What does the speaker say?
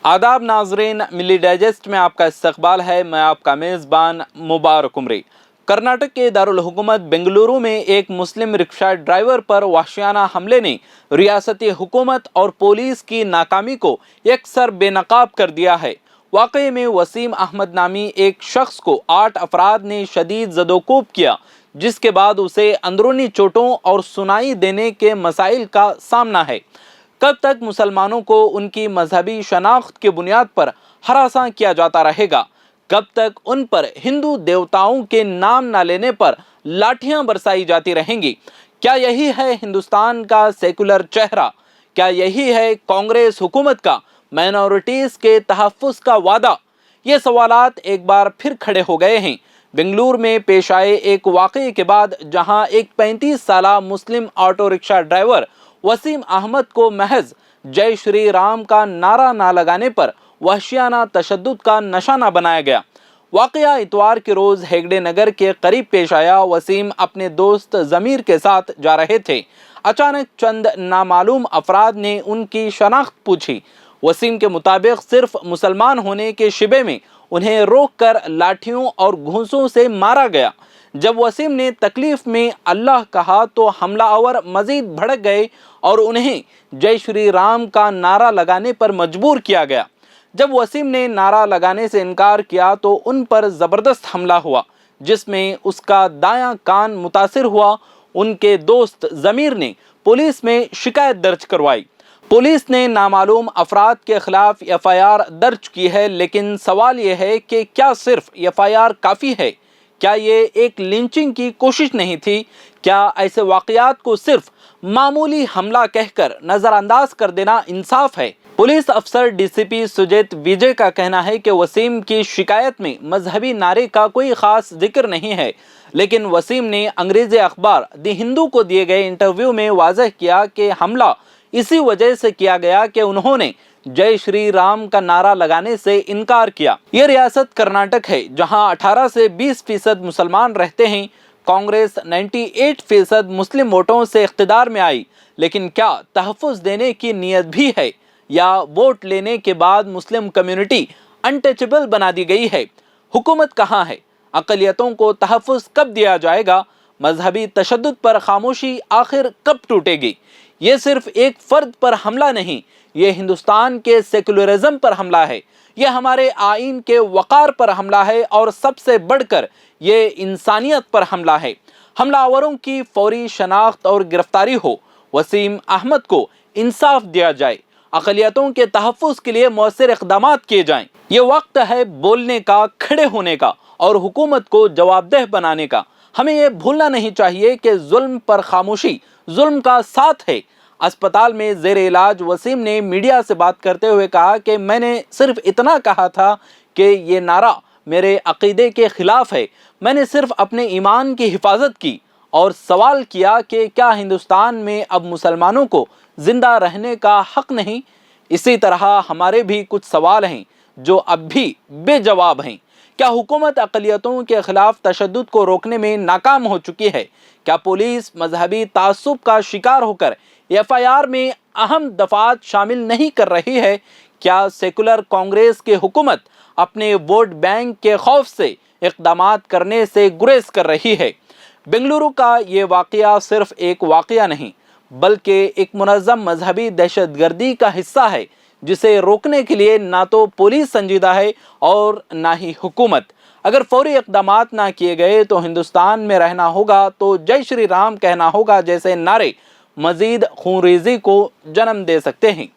आदाब नाजरीन, मिली डाइजेस्ट में आपका इस्तकबाल है। मैं आपका मेज़बान मुबारक उमरी। कर्नाटक के दारुल हुकूमत बेंगलुरु में एक मुस्लिम रिक्शा ड्राइवर पर वहशियाना हमले ने रियासती हुकूमत और पुलिस की नाकामी को यकसर बेनकाब कर दिया है। वाक़ये में वसीम अहमद नामी एक शख्स को 8 अफराद ने शदीद ज़दोकोब किया, जिसके बाद उसे अंदरूनी चोटों और सुनाई देने के मसाइल का सामना है। कब तक मुसलमानों को उनकी मजहबी शनाख्त की बुनियाद पर हरासा किया जाता रहेगा? कब तक उन पर हिंदू देवताओं के नाम न लेने पर लाठियां बरसाई जाती रहेंगी? क्या यही है हिंदुस्तान का सेकुलर चेहरा? क्या यही है कांग्रेस हुकूमत का माइनॉरिटीज़ के तहफ़्फ़ुज़ का वादा? ये सवालात एक बार फिर खड़े हो गए हैं। बेंगलुरु में पेश आए एक वाक़ये के बाद, जहां एक 35 साला मुस्लिम auto rickshaw driver Wasim Ahmed को महज जय श्री राम का नारा ना लगाने पर वहशियाना तशद्दुद का निशाना बनाया गया। वाक़या इतवार के रोज़ हेगड़े नगर के करीब पेश आया। वसीम अपने दोस्त ज़मीर के साथ जा रहे थे। अचानक चंद नामालूम अफराद ने उनकी शनाख्त पूछी। वसीम के मुताबिक सिर्फ मुसलमान होने के शिबे में उन्हें रोक कर लाठियों और घूंसों से मारा गया। जब वसीम ने तकलीफ में अल्लाह कहा तो हमलावर मजीद भड़क गए और उन्हें जय श्री राम का नारा लगाने पर मजबूर किया गया। जब वसीम ने नारा लगाने से इनकार किया तो उन पर ज़बरदस्त हमला हुआ, जिसमें उसका दायां कान मुतासिर हुआ। उनके दोस्त ज़मीर ने पुलिस में शिकायत दर्ज करवाई। पुलिस ने नामालूम अफराद के खिलाफ एफआईआर दर्ज की है, लेकिन सवाल यह है कि क्या सिर्फ एफआईआर काफ़ी है? क्या ये एक लिंचिंग की कोशिश नहीं थी? क्या ऐसे वाक़यात को सिर्फ मामूली हमला कहकर नज़रअंदाज कर देना इंसाफ है? पुलिस अफसर डीसीपी सुजीत विजय का कहना है कि वसीम की शिकायत में मजहबी नारे का कोई ख़ास जिक्र नहीं है, लेकिन वसीम ने अंग्रेज़ी अखबार द हिंदू को दिए गए इंटरव्यू में वाज़ह किया कि हमला इसी वजह से किया गया कि उन्होंने जय श्री राम का नारा लगाने से इनकार किया। ये रियासत कर्नाटक है, जहां 18 से 20% मुसलमान रहते हैं। कांग्रेस 98% मुस्लिम वोटों से इख्तिदार में आई, लेकिन क्या तहफ़्फ़ुज़ देने की नीयत भी है, या वोट लेने के बाद मुस्लिम कम्युनिटी अनटचेबल बना दी गई है? हुकूमत कहाँ है? अक़लियतों को तहफ़्फ़ुज़ कब दिया जाएगा? मजहबी तशद्दुद पर खामोशी आखिर कब टूटेगी? ये सिर्फ एक फ़र्द पर हमला नहीं, ये हिंदुस्तान के सेकुलरिज्म पर हमला है, ये हमारे आइन के वक़ार पर हमला है, और सबसे बढ़कर ये इंसानियत पर हमला है। हमलावरों की फौरी शनाख्त और गिरफ्तारी हो। वसीम अहमद को इंसाफ दिया जाए। अक़लियतों के तहफ़्फ़ुज़ के लिए मौसर इक़दामात किए जाएँ। ये वक्त है बोलने का, खड़े होने का और हुकूमत को जवाबदेह बनाने का। हमें ये भूलना नहीं चाहिए कि जुल्म पर खामोशी जुल्म का साथ है। अस्पताल में ज़ेर इलाज वसीम ने मीडिया से बात करते हुए कहा कि मैंने सिर्फ इतना कहा था कि ये नारा मेरे अक़ीदे के ख़िलाफ़ है। मैंने सिर्फ अपने ईमान की हिफाजत की और सवाल किया कि क्या हिंदुस्तान में अब मुसलमानों को ज़िंदा रहने का हक़ नहीं? इसी तरह हमारे भी कुछ सवाल हैं जो अब भी बेजवाब हैं। क्या हुकूमत अक़लियतों के ख़िलाफ़ तशद्दुद को रोकने में नाकाम हो चुकी है? क्या पुलिस मजहबी तासुब का शिकार होकर एफआईआर में अहम दफ़ात शामिल नहीं कर रही है? क्या सेकुलर कांग्रेस की हुकूमत अपने वोट बैंक के खौफ से इक़दामात करने से गुरेज कर रही है? बेंगलुरु का ये वाक़या सिर्फ एक वाक़या नहीं, बल्कि एक मुनज़्ज़म मजहबी दहशतगर्दी का हिस्सा है, जिसे रोकने के लिए ना तो पुलिस संजीदा है और ना ही हुकूमत। अगर फौरी इक़दामात ना किए गए तो हिंदुस्तान में रहना होगा तो जय श्री राम कहना होगा जैसे नारे मज़ीद खूनरेज़ी को जन्म दे सकते हैं।